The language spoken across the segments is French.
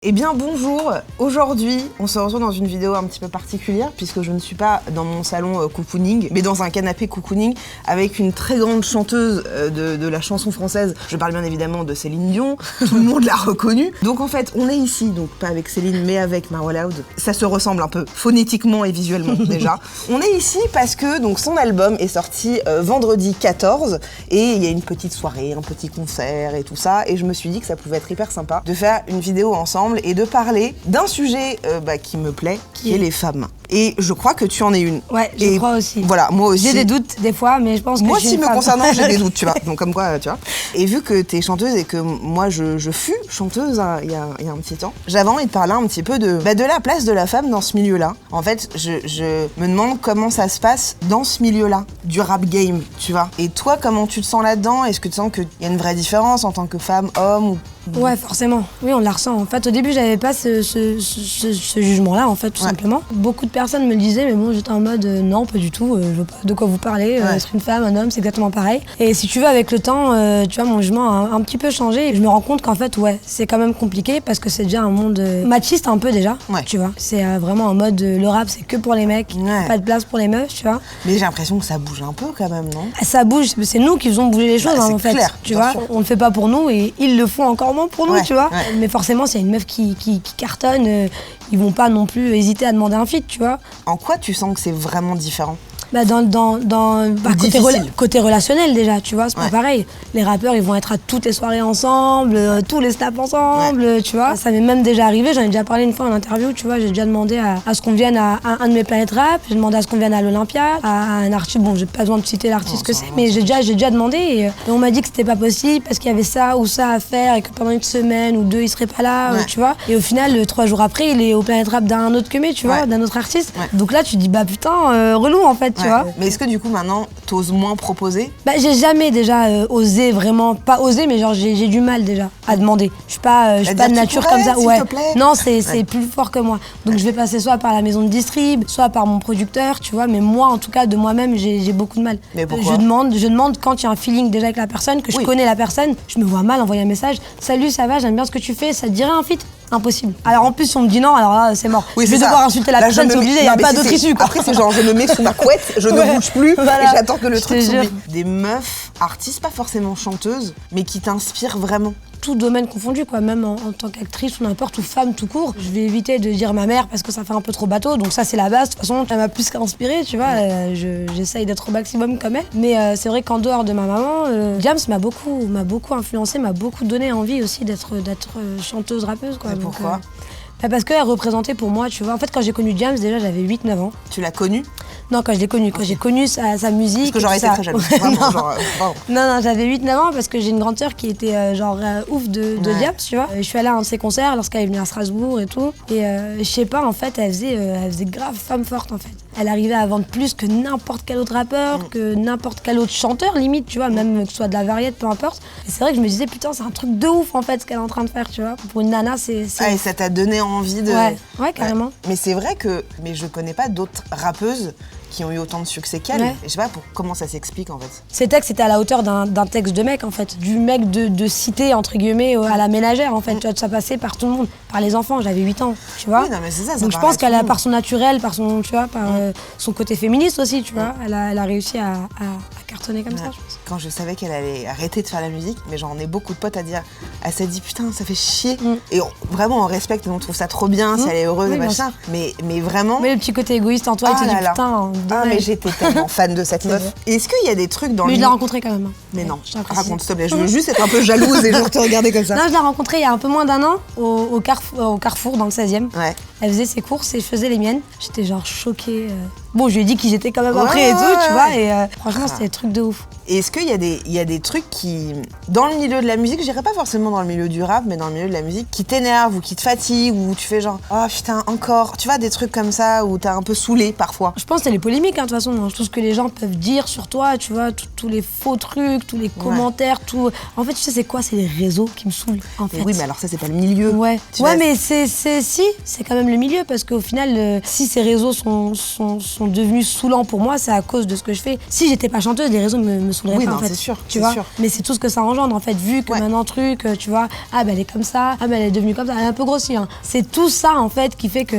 Eh bien bonjour, aujourd'hui on se retrouve dans une vidéo un petit peu particulière puisque je ne suis pas dans mon salon cocooning mais dans un canapé cocooning avec une très grande chanteuse de la chanson française. Je parle bien évidemment de Céline Dion, tout le monde l'a reconnue. Donc en fait on est ici, donc pas avec Céline mais avec Maro Loud. Ça se ressemble un peu phonétiquement et visuellement déjà. On est ici parce que donc son album est sorti vendredi 14 et il y a une petite soirée, un petit concert et tout ça et je me suis dit que ça pouvait être hyper sympa de faire une vidéo ensemble et de parler d'un sujet qui me plaît, qui est les femmes. Et je crois que tu en es une. Ouais, je crois aussi. Voilà, moi aussi. J'ai des doutes des fois, mais je pense que moi je suis aussi, une femme. concernant, j'ai des doutes, tu vois. Donc comme quoi, tu vois. Et vu que t'es chanteuse et que moi je fus chanteuse il y a un petit temps, j'avais envie de parler un petit peu de la place de la femme dans ce milieu-là. En fait, je me demande comment ça se passe dans ce milieu-là, du rap game, tu vois. Et toi, comment tu te sens là-dedans? Est-ce que tu sens qu'il y a une vraie différence en tant que femme, homme ou... Ouais, forcément. Oui, on la ressent. En fait, au début, j'avais pas ce jugement-là, en fait, tout simplement. Beaucoup de personnes me le disaient, mais bon, j'étais en mode non, pas du tout, je vois pas de quoi vous parlez. Être une femme, un homme, c'est exactement pareil. Et si tu veux, avec le temps, tu vois, mon jugement a un petit peu changé. Et je me rends compte qu'en fait, ouais, c'est quand même compliqué parce que c'est déjà un monde machiste un peu déjà, tu vois. C'est vraiment en mode le rap, c'est que pour les mecs, pas de place pour les meufs, tu vois. Mais j'ai l'impression que ça bouge un peu quand même, non? Ça bouge, c'est nous qui faisons bouger les choses, en fait. Clair, tu vois, on le fait pas pour nous et ils le font encore moins pour nous, tu vois. Mais forcément, s'il y a une meuf qui cartonne, ils vont pas non plus hésiter à demander un feat, tu vois. En quoi tu sens que c'est vraiment différent? Bah côté relationnel déjà, tu vois, c'est pas pareil. Les rappeurs, ils vont être à toutes les soirées ensemble, tous les snaps ensemble, tu vois. Ça m'est même déjà arrivé, j'en ai déjà parlé une fois en interview, tu vois, j'ai déjà demandé à ce qu'on vienne à un de mes planètes rap, j'ai demandé à ce qu'on vienne à l'Olympia, à un artiste, bon, j'ai pas besoin de citer l'artiste que c'est, mais j'ai déjà demandé et on m'a dit que c'était pas possible parce qu'il y avait ça ou ça à faire et que pendant une semaine ou deux, il serait pas là, tu vois. Et au final, 3 jours après, il est aux planètes rap d'un autre que mais, tu vois, d'un autre artiste. Donc là, tu te dis, bah putain, relou en fait. Tu vois. Mais est-ce que du coup maintenant t'oses moins proposer? Bah j'ai jamais déjà osé vraiment, pas osé mais genre j'ai du mal déjà à demander. Je suis pas de nature comme ça. Te plaît. Non c'est plus fort que moi. Donc je vais passer soit par la maison de distrib, soit par mon producteur, tu vois. Mais moi en tout cas de moi-même j'ai beaucoup de mal. Mais pourquoi? Je demande quand il y a un feeling déjà avec la personne, que je connais la personne, je me vois mal envoyer un message. Salut, ça va, j'aime bien ce que tu fais, ça te dirait un feat? Impossible. Alors en plus si on me dit non, alors là c'est mort. Oui, je vais devoir insulter la personne, c'est obligé, il n'y a pas d'autre issue. Après c'est genre je me mets sous ma couette, je ne bouge plus et j'attends que le truc s'oublie. Des meufs, artistes, pas forcément chanteuses, mais qui t'inspirent vraiment. Tout domaine confondu, quoi, même en tant qu'actrice ou n'importe, ou femme tout court. Je vais éviter de dire ma mère parce que ça fait un peu trop bateau, donc ça c'est la base. De toute façon, elle m'a plus qu'inspirée, tu vois. J'essaye d'être au maximum comme elle. Mais c'est vrai qu'en dehors de ma maman, Diams m'a beaucoup influencée, m'a beaucoup donné envie aussi d'être chanteuse, rappeuse, quoi. Et pourquoi? Parce qu'elle représentait pour moi, tu vois. En fait, quand j'ai connu Diams, déjà j'avais 8-9 ans. Tu l'as connue? Non, quand je l'ai connue, quand j'ai connu sa musique. Parce que j'aurais été très jalouse. Vraiment, non, j'avais 8-9 ans parce que j'ai une grande sœur qui était ouf de Diams, tu vois. Je suis allée à un de ses concerts lorsqu'elle est venue à Strasbourg et tout. Et je sais pas, en fait, elle faisait grave femme forte, en fait. Elle arrivait à vendre plus que n'importe quel autre rappeur, que n'importe quel autre chanteur, limite, tu vois, même que ce soit de la variété, peu importe. Et c'est vrai que je me disais, putain, c'est un truc de ouf, en fait, ce qu'elle est en train de faire, tu vois. Pour une nana, c'est... Ah, et ça t'a donné envie de... Ouais, carrément. Ouais. Mais c'est vrai que... Mais je connais pas d'autres rappeuses qui ont eu autant de succès qu'elle. Et je sais pas comment ça s'explique, en fait. Ces textes étaient à la hauteur d'un texte de mec, en fait. Du mec de cité, entre guillemets, à la ménagère, en fait. Tu vois, ça passait par tout le monde. Par les enfants, j'avais 8 ans, tu vois. Oui, non, mais c'est ça. Donc je pense qu'elle a, par son naturel, par son, tu vois, par son côté féministe aussi, tu vois, elle a réussi à cartonner comme ça, je pense. Quand je savais qu'elle allait arrêter de faire la musique, mais j'en ai beaucoup de potes à dire, elle s'est dit putain, ça fait chier. Et vraiment, on respecte et on trouve ça trop bien, si elle est heureuse et machin. Mais vraiment... Mais le petit côté égoïste en toi, il te dit putain... Ah, mais j'étais tellement fan de cette meuf. Est-ce qu'il y a des trucs dans le... Mais je l'ai rencontrée quand même. Mais non, raconte s'il te plaît, je veux juste être un peu jalouse et genre te regarder comme ça. Non, je l'ai rencontrée il y a un peu moins d'1 an, au Carrefour, dans le 16e. Ouais. Elle faisait ses courses et je faisais les miennes. J'étais genre choquée. Bon, je lui ai dit qu'ils étaient quand même après et tout, tu vois, et franchement, c'était des trucs de ouf. Et est-ce qu'il y a des trucs qui, dans le milieu de la musique, je dirais pas forcément dans le milieu du rap, mais dans le milieu de la musique, qui t'énervent ou qui te fatiguent, ou tu fais genre, oh putain, encore, tu vois, des trucs comme ça, où t'es un peu saoulé parfois? Je pense que c'est les polémiques, hein, de toute façon, tout ce que les gens peuvent dire sur toi, tu vois, tous les faux trucs, trucs, tous les commentaires, tout. En fait, tu sais, c'est quoi? C'est les réseaux qui me saoulent, en fait. Oui, mais alors ça, c'est pas le milieu. Ouais, mais c'est quand même le milieu, parce qu'au final, si ces réseaux sont devenus saoulants pour moi, c'est à cause de ce que je fais. Si j'étais pas chanteuse, les réseaux me saouleraient pas, en fait. C'est sûr, tu vois. Mais c'est tout ce que ça engendre, en fait, vu que maintenant, tu vois, ah, ben elle est comme ça, ah, ben elle est devenue comme ça, elle est un peu grossie, hein. C'est tout ça, en fait, qui fait que...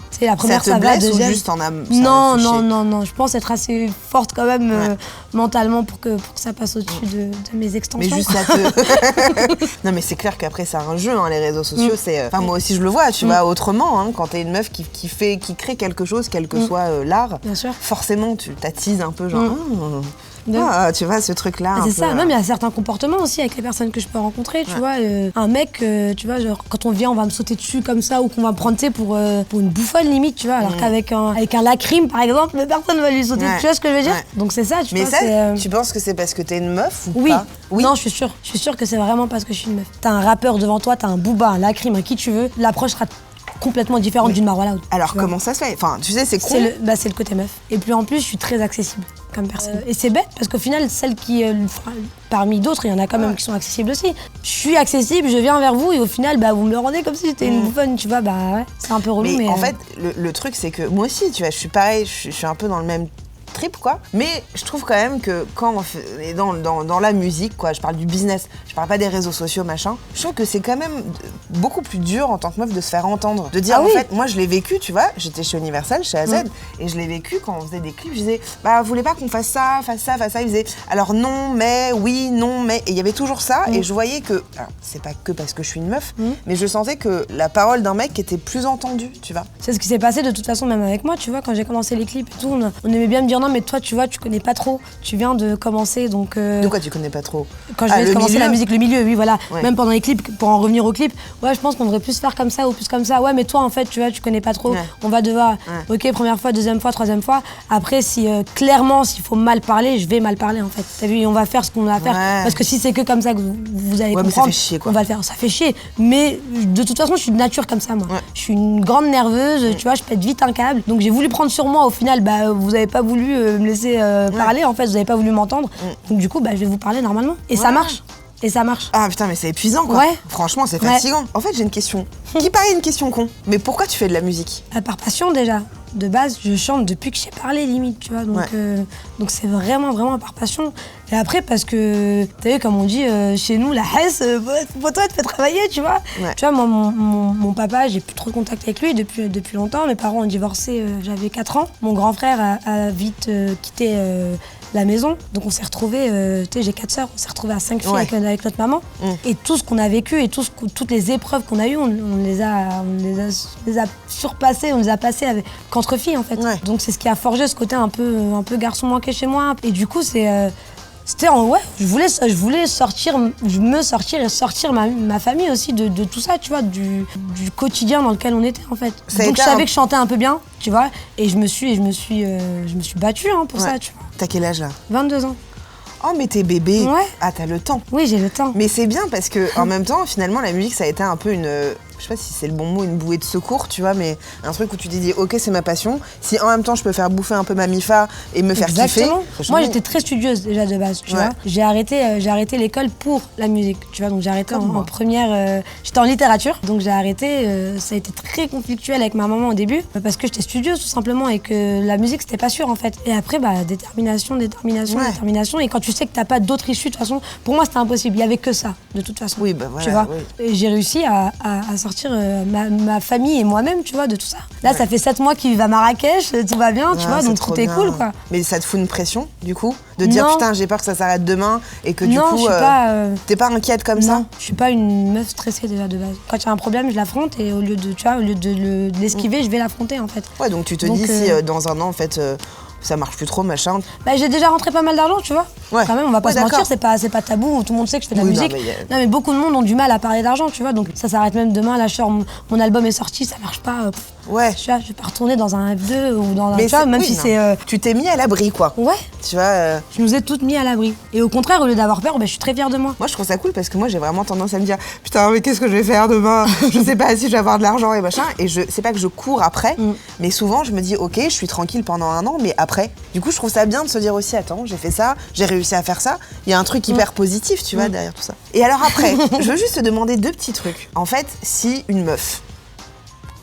C'est la première, ça va, deuxième. Ou juste en âme? Non, je pense être assez forte quand même mentalement pour que ça passe au-dessus de mes extensions. Mais juste ça te... Non, mais c'est clair qu'après c'est un jeu, hein, les réseaux sociaux. C'est... Enfin, moi aussi je le vois, tu vois, autrement, hein, quand t'es une meuf qui crée quelque chose, quel que soit l'art, forcément tu t'attises un peu, genre... Ah, tu vois, ce truc-là. C'est ça, même il y a certains comportements aussi avec les personnes que je peux rencontrer, tu vois. Un mec, tu vois, genre, quand on vient, on va me sauter dessus comme ça, ou qu'on va me prendre, tu sais, pour une bouffonne limite, tu vois. Alors qu'avec un lacryme, par exemple, personne va lui sauter dessus, tu vois ce que je veux dire? Donc c'est ça, tu vois. Mais ça, tu penses que c'est parce que t'es une meuf ou pas? Oui. Non, je suis sûre que c'est vraiment parce que je suis une meuf. T'as un rappeur devant toi, t'as un Booba, un lacryme, un qui tu veux, l'approche sera complètement différente d'une Marwa Loud. Alors comment ça se fait? Enfin, tu sais, c'est con. C'est le côté meuf. Et puis en plus, je suis très accessible comme personne. Et c'est bête parce qu'au final, celle qui, parmi d'autres, il y en a quand même qui sont accessibles aussi. Je suis accessible, je viens vers vous et au final, vous me le rendez comme si j'étais une bouffonne, tu vois. C'est un peu relou. Mais en fait, le truc, c'est que moi aussi, tu vois, je suis pareil, je suis un peu dans le même trip, quoi. Mais je trouve quand même que quand on est dans la musique, quoi, je parle du business, je parle pas des réseaux sociaux, machin, je trouve que c'est quand même beaucoup plus dur en tant que meuf de se faire entendre. De dire, en fait, moi je l'ai vécu, tu vois, j'étais chez Universal, chez AZ, et je l'ai vécu quand on faisait des clips, je disais, vous voulez pas qu'on fasse ça, ils disaient, alors non, mais, oui, non, mais, et il y avait toujours ça, et je voyais que, alors, c'est pas que parce que je suis une meuf, mais je sentais que la parole d'un mec était plus entendue, tu vois. C'est ce qui s'est passé de toute façon, même avec moi, tu vois, quand j'ai commencé les clips et tout, on aimait bien me dire, non, mais toi, tu vois, tu connais pas trop, tu viens de commencer, donc... De quoi tu connais pas trop? Quand je viens de commencer la musique, le milieu, oui, voilà. Même pendant les clips, pour en revenir aux clips, je pense qu'on devrait plus faire comme ça ou plus comme ça. Ouais, mais toi, en fait, tu vois, tu connais pas trop, on va devoir... Ok, première fois, deuxième fois, troisième fois. Après, si clairement, s'il faut mal parler, je vais mal parler, en fait. T'as vu, on va faire ce qu'on a à faire. Parce que si c'est que comme ça que vous allez comprendre, mais ça fait chier, quoi. On va le faire. Ça fait chier. Mais de toute façon, je suis de nature comme ça, moi. Je suis une grande nerveuse, tu vois, je pète vite un câble. Donc j'ai voulu prendre sur moi, au final, vous avez pas voulu me laisser parler, en fait, vous avez pas voulu m'entendre. Donc du coup, je vais vous parler normalement. Et ça marche. Et ça marche. Ah putain, mais c'est épuisant, quoi. Franchement, c'est fatigant. En fait, j'ai une question. Qui paraît une question con. Mais pourquoi tu fais de la musique? Par passion, déjà. De base, je chante depuis que j'ai parlé, limite, tu vois. Donc c'est vraiment par passion. Et après, parce que, t'as vu, comme on dit chez nous, la Hesse, pour toi, te fait travailler, tu vois. Tu vois, moi, mon papa, j'ai plus trop de contact avec lui depuis longtemps. Mes parents ont divorcé, j'avais 4 ans. Mon grand frère a vite quitté la maison. Donc on s'est retrouvés, tu sais, j'ai 4 sœurs, on s'est retrouvés à 5 filles avec notre maman. Et tout ce qu'on a vécu et toutes les épreuves qu'on a eues, on les a surpassées, on les a passées qu'entre filles, en fait. Donc c'est ce qui a forgé ce côté un peu garçon manqué chez moi. Et du coup, c'était je voulais sortir et sortir ma famille aussi de tout ça, tu vois, du quotidien dans lequel on était, en fait. Donc je savais que je chantais un peu bien, tu vois, et je me suis battue pour ça, tu vois. T'as quel âge là? 22 ans. Oh mais t'es bébé. Ah t'as le temps. Oui, j'ai le temps. Mais c'est bien parce que en même temps, finalement, la musique ça a été un peu une... Je sais pas si c'est le bon mot, une bouée de secours, tu vois, mais un truc où tu t'es dit, ok, c'est ma passion. Si en même temps je peux faire bouffer un peu ma mifa et me faire kiffer. Moi, j'étais très studieuse déjà de base, tu vois. J'ai arrêté l'école pour la musique, tu vois. Donc j'ai arrêté en première. J'étais en littérature, donc j'ai arrêté. Ça a été très conflictuel avec ma maman au début parce que j'étais studieuse tout simplement et que la musique c'était pas sûr en fait. Et après, détermination. Et quand tu sais que t'as pas d'autre issue, de toute façon, pour moi c'était impossible. Il y avait que ça, de toute façon. Oui, voilà. Tu vois. Et j'ai réussi à sortir ma famille et moi-même, tu vois, de tout ça. Là, ça fait 7 mois qu'il vit à Marrakech, tout va bien, tu vois, donc tout est cool, quoi. Mais ça te fout une pression, du coup? De dire, putain, j'ai peur que ça s'arrête demain et que du coup, t'es pas inquiète comme ça? Non, je suis pas une meuf stressée déjà de base. Quand il y a un problème, je l'affronte et au lieu de l'esquiver, je vais l'affronter, en fait. Ouais, donc tu te dis si dans un an, en fait... ça marche plus trop, machin. J'ai déjà rentré pas mal d'argent, tu vois. Quand même, on va pas se mentir, c'est pas tabou, tout le monde sait que je fais de la musique. Non, mais beaucoup de monde ont du mal à parler d'argent, tu vois. Donc ça s'arrête même demain, là, mon album est sorti, ça marche pas. Tu vois, je vais pas retourner dans un F2 ou dans un... tu vois, même si c'est... Tu t'es mis à l'abri, quoi. Tu vois... Je nous ai toutes mis à l'abri. Et au contraire, au lieu d'avoir peur, je suis très fière de moi. Moi, je trouve ça cool parce que moi, j'ai vraiment tendance à me dire « Putain, mais qu'est-ce que je vais faire demain? Je sais pas si je vais avoir de l'argent et machin. » Et c'est pas que je cours après, mais souvent, je me dis « Ok, je suis tranquille pendant un an, mais après, après. Du coup, je trouve ça bien de se dire aussi, attends, j'ai fait ça, j'ai réussi à faire ça. Il y a un truc hyper positif, tu vois, derrière tout ça. Et alors après, je veux juste te demander 2 petits trucs. En fait, si une meuf,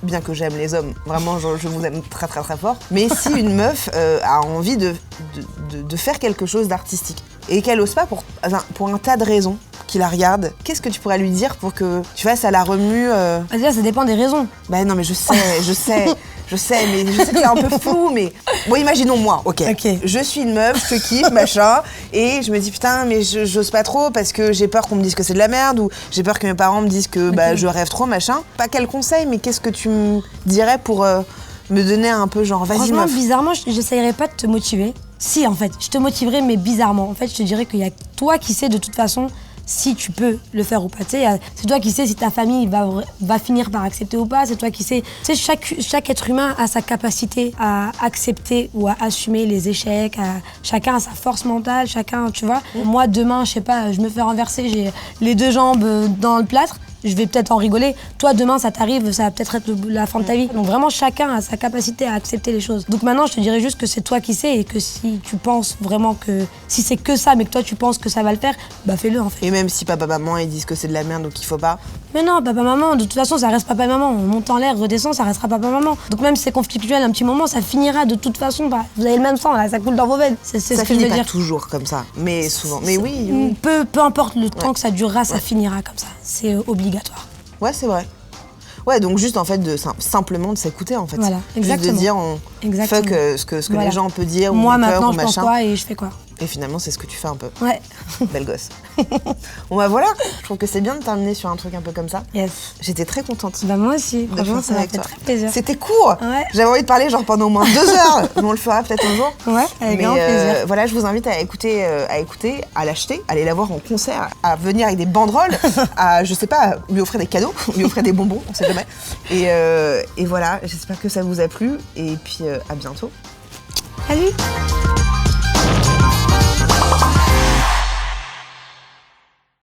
bien que j'aime les hommes, vraiment je vous aime très très très fort, mais si une meuf a envie de faire quelque chose d'artistique et qu'elle ose pas pour un tas de raisons, qui la regarde, qu'est-ce que tu pourrais lui dire pour que, tu vois, ça la remue Déjà, ça dépend des raisons. Bah non, mais je sais, mais je sais que c'est un peu flou, mais... Bon, imaginons moi, ok. Je suis une meuf, je te kiffe, machin, et je me dis, putain, mais j'ose pas trop parce que j'ai peur qu'on me dise que c'est de la merde, ou j'ai peur que mes parents me disent que bah, je rêve trop, machin. Pas quel conseil, mais qu'est-ce que tu me dirais pour me donner un peu genre, vas-y meuf. Bizarrement, j'essayerais pas de te motiver. Si, en fait, je te motiverais, mais bizarrement. En fait, je te dirais qu'il y a toi qui sais de toute façon si tu peux le faire ou pas. C'est toi qui sais si ta famille va finir par accepter ou pas. C'est toi qui sais. Tu sais, chaque être humain a sa capacité à accepter ou à assumer les échecs. Chacun a sa force mentale, chacun, tu vois. Moi, demain, je sais pas, je me fais renverser, j'ai les 2 jambes dans le plâtre. Je vais peut-être en rigoler. Toi, demain, ça t'arrive, ça va peut-être être la fin de ta vie. Donc vraiment, chacun a sa capacité à accepter les choses. Donc maintenant, je te dirais juste que c'est toi qui sais et que si tu penses vraiment que... Si c'est que ça, mais que toi, tu penses que ça va le faire, bah fais-le en fait. Et même si papa, maman, ils disent que c'est de la merde ou qu'il faut pas. Mais non, papa, maman, de toute façon, ça reste papa et maman. On monte en l'air, redescend, ça restera papa, maman. Donc même si c'est conflictuel un petit moment, ça finira de toute façon. Bah, vous avez le même sang, là, ça coule dans vos veines. C'est ce que je veux dire. Ça finit pas toujours comme ça, mais souvent. Mais oui. Peu importe le temps que ça durera, ça finira comme ça. C'est obligatoire. Ouais, c'est vrai. Ouais, donc juste en fait simplement de s'écouter en fait. Voilà, exactement. Juste de dire fuck ce que les gens peuvent dire moi ou maintenant ou je pense quoi et je fais quoi. Et finalement c'est ce que tu fais un peu. Ouais. Belle gosse. Bon bah voilà, je trouve que c'est bien de terminer sur un truc un peu comme ça. Yes. J'étais très contente. Bah moi aussi, franchement ça m'a fait très plaisir. C'était court. Ouais. J'avais envie de parler genre pendant au moins 2 heures. Mais on le fera peut-être un jour. Ouais, avec grand plaisir. Voilà, je vous invite à écouter, à l'acheter, à aller la voir en concert, à venir avec des banderoles, à je sais pas, lui offrir des cadeaux, lui offrir des bonbons, on sait jamais. Et voilà, j'espère que ça vous a plu et puis à bientôt. Salut.